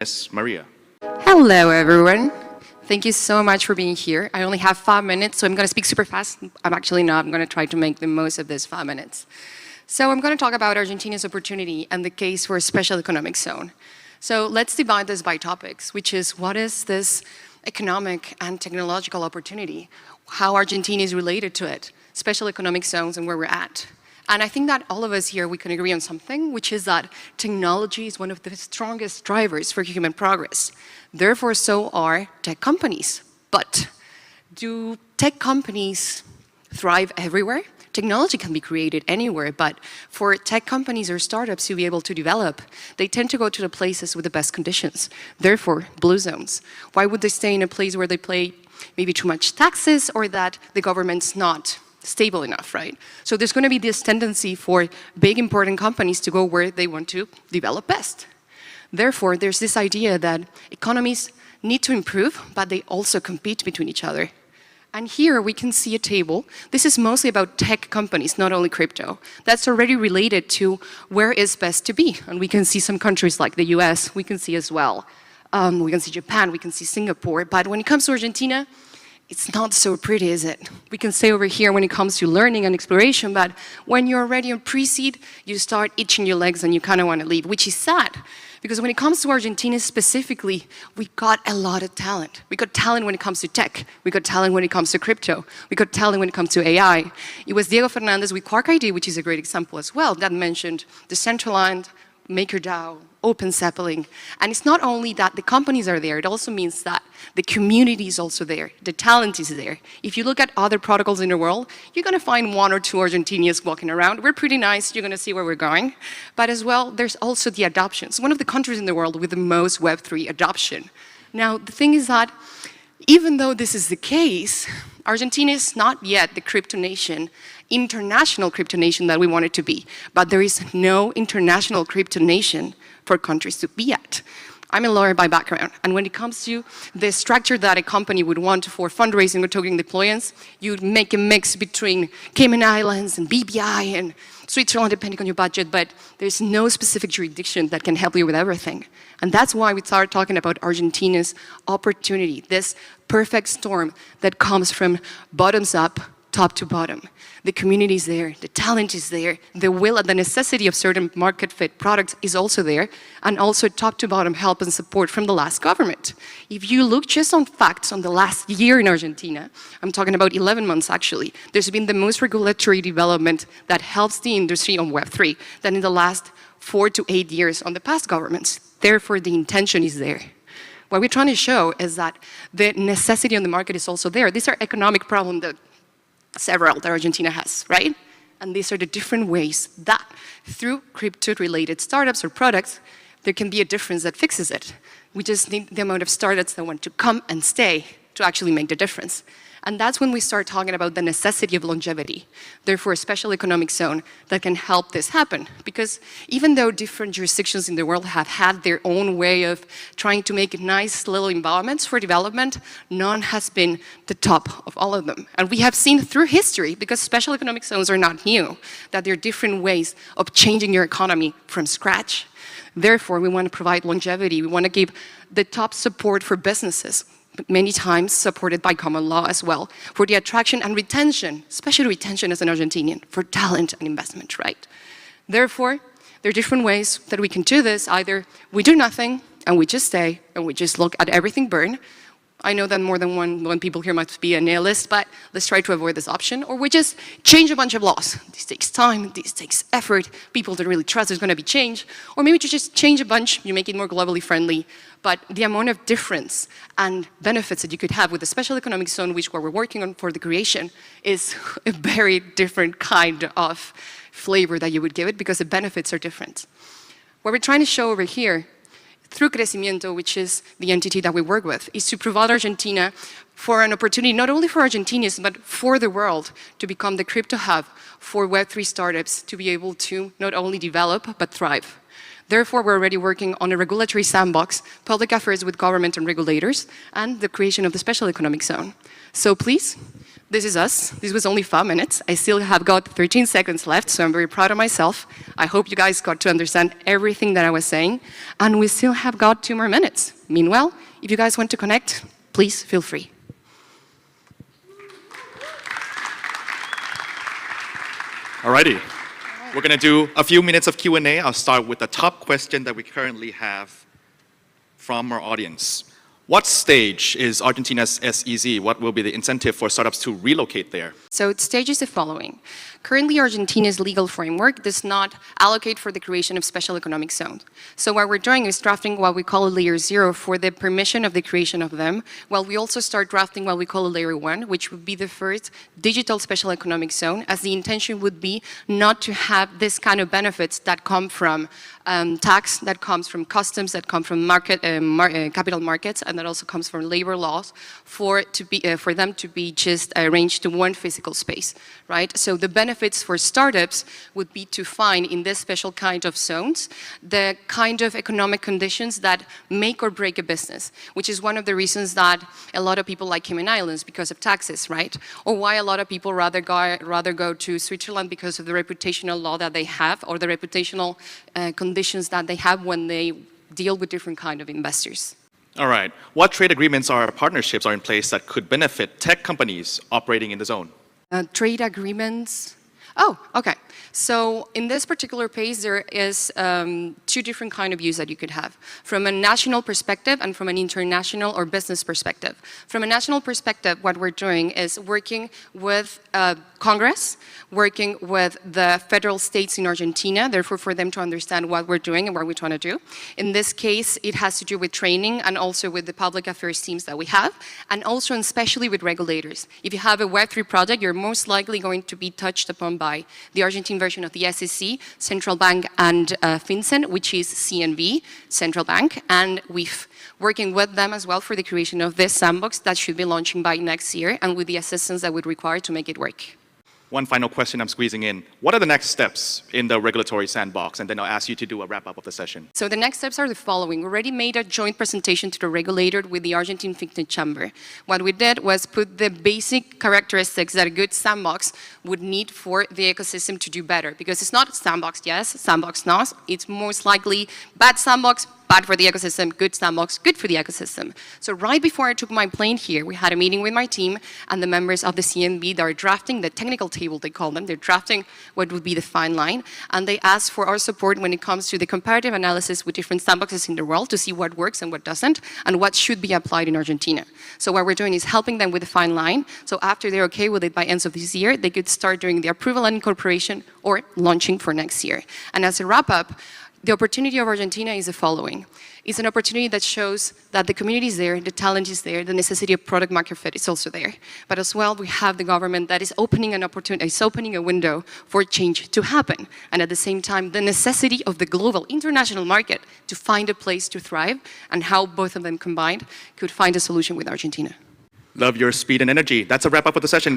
Yes, Maria. Hello, everyone. Thank you so much for being here. I only have 5 minutes, so I'm going to speak super fast. I'm actually not. I'm going to try to make the most of this 5 minutes. So I'm going to talk about Argentina's opportunity and the case for a special economic zone. So let's divide this by topics, which is what is this economic and technological opportunity, how Argentina is related to it, special economic zones, and where we're at. And I think that all of us here, we can agree on something, which is that technology is one of the strongest drivers for human progress. Therefore, so are tech companies. But do tech companies thrive everywhere? Technology can be created anywhere, but for tech companies or startups to be able to develop, they tend to go to the places with the best conditions. Therefore, blue zones. Why would they stay in a place where they pay maybe too much taxes or that the government's not stable enough, right? So there's going to be this tendency for big important companies to go where they want to develop best. Therefore, there's this idea that economies need to improve, but they also compete between each other. And here we can see a table. This is mostly about tech companies, not only crypto. That's already related to where is best to be. And we can see some countries like the US, we can see as well. We can see Japan, we can see Singapore. But when it comes to Argentina, it's not so pretty, is it? We can say over here when it comes to learning and exploration, but when you're already on pre-seed, you start itching your legs and you kind of want to leave, which is sad. Because when it comes to Argentina specifically, we got a lot of talent. We got talent when it comes to tech. We got talent when it comes to crypto. We got talent when it comes to AI. It was Diego Fernandez with Quark ID, which is a great example as well, that mentioned Decentraland, MakerDAO, Open Sapling. And it's not only that the companies are there, it also means that the community is also there, the talent is there. If you look at other protocols in the world, you're going to find 1 or 2 Argentinians walking around. We're pretty nice, you're going to see where we're going. But as well, there's also the adoptions. One of the countries in the world with the most Web3 adoption. Now, the thing is that even though this is the case, Argentina is not yet the crypto nation, international crypto nation that we want it to be. But there is no international crypto nation for countries to be at. I'm a lawyer by background, and when it comes to the structure that a company would want for fundraising or token deployments, you'd make a mix between Cayman Islands and BBI and Switzerland, depending on your budget, but there's no specific jurisdiction that can help you with everything. And that's why we started talking about Argentina's opportunity, this perfect storm that comes from bottoms up, top to bottom. The community is there, the talent is there, the will and the necessity of certain market fit products is also there, and also top to bottom help and support from the last government. If you look just on facts on the last year in Argentina, I'm talking about 11 months actually, there's been the most regulatory development that helps the industry on Web3 than in the last 4 to 8 years on the past governments. Therefore, the intention is there. What we're trying to show is that the necessity on the market is also there. These are economic problems that several that Argentina has, right? And these are the different ways that through crypto-related startups or products, there can be a difference that fixes it. We just need the amount of startups that want to come and stay to actually make the difference. And that's when we start talking about the necessity of longevity. Therefore, a special economic zone that can help this happen. Because even though different jurisdictions in the world have had their own way of trying to make nice little environments for development, none has been the top of all of them. And we have seen through history, because special economic zones are not new, that there are different ways of changing your economy from scratch. Therefore, we want to provide longevity. We want to give the top support for businesses, many times supported by common law as well, for the attraction and retention, especially retention as an Argentinian, for talent and investment, right? Therefore, there are different ways that we can do this. Either we do nothing and we just stay and we just look at everything burn. I know that more than one people here must be a nihilist, but let's try to avoid this option. Or we just change a bunch of laws. This takes time, this takes effort. People don't really trust there's going to be change. Or maybe you just change a bunch, you make it more globally friendly. But the amount of difference and benefits that you could have with the special economic zone, which we're working on for the creation, is a very different kind of flavor that you would give it because the benefits are different. What we're trying to show over here through Crecimiento, which is the entity that we work with, is to provide Argentina for an opportunity, not only for Argentinians, but for the world, to become the crypto hub for Web3 startups to be able to not only develop, but thrive. Therefore, we're already working on a regulatory sandbox, public affairs with government and regulators, and the creation of the special economic zone. So please, This is us. This was only 5 minutes. I still have got 13 seconds left, so I'm very proud of myself. I hope you guys got to understand everything that I was saying. And we still have got 2 more minutes. Meanwhile, if you guys want to connect, please feel free. Alrighty. We're going to do a few minutes of Q&A. I'll start with the top question that we currently have from our audience. What stage is Argentina's SEZ? What will be the incentive for startups to relocate there? So its stage is the following. Currently, Argentina's legal framework does not allocate for the creation of special economic zones. So what we're doing is drafting what we call a layer 0 for the permission of the creation of them, while we also start drafting what we call a layer 1, which would be the first digital special economic zone, as the intention would be not to have this kind of benefits that come from tax, that comes from customs, that come from capital markets, and that also comes from labor laws for them to be just arranged to one physical space, right? So the benefits for startups would be to find in this special kind of zones the kind of economic conditions that make or break a business, which is one of the reasons that a lot of people like Cayman Islands because of taxes, right? Or why a lot of people rather go to Switzerland because of the reputational law that they have or the reputational conditions that they have when they deal with different kind of investors. All right. What trade agreements or partnerships are in place that could benefit tech companies operating in the zone? Trade agreements. Oh, okay. So in this particular page, there is 2 different kind of views that you could have. From a national perspective and from an international or business perspective. From a national perspective, what we're doing is working with Congress, working with the federal states in Argentina, therefore for them to understand what we're doing and what we're trying to do. In this case, it has to do with training and also with the public affairs teams that we have, and also and especially with regulators. If you have a Web3 project, you're most likely going to be touched upon by the Argentine version of the SEC, Central Bank, and FinCEN, which is CNV, Central Bank, and WIF. Working with them as well for the creation of this sandbox that should be launching by next year and with the assistance that would require to make it work. One final question I'm squeezing in. What are the next steps in the regulatory sandbox? And then I'll ask you to do a wrap-up of the session. So the next steps are the following. We already made a joint presentation to the regulator with the Argentine FinTech Chamber. What we did was put the basic characteristics that a good sandbox would need for the ecosystem to do better. Because it's not sandbox yes, sandbox no. It's most likely bad sandbox, bad for the ecosystem, good sandbox, good for the ecosystem. So right before I took my plane here, we had a meeting with my team and the members of the CNB that are drafting the technical table, they call them. They're drafting what would be the fine line. And they asked for our support when it comes to the comparative analysis with different sandboxes in the world to see what works and what doesn't, and what should be applied in Argentina. So what we're doing is helping them with the fine line. So after they're okay with it by end of this year, they could start doing the approval and incorporation or launching for next year. And as a wrap up, the opportunity of Argentina is the following. It's an opportunity that shows that the community is there, the talent is there, the necessity of product market fit is also there. But as well, we have the government that is opening an opportunity, is opening a window for change to happen. And at the same time, the necessity of the global international market to find a place to thrive and how both of them combined could find a solution with Argentina. Love your speed and energy. That's a wrap up of the session, guys.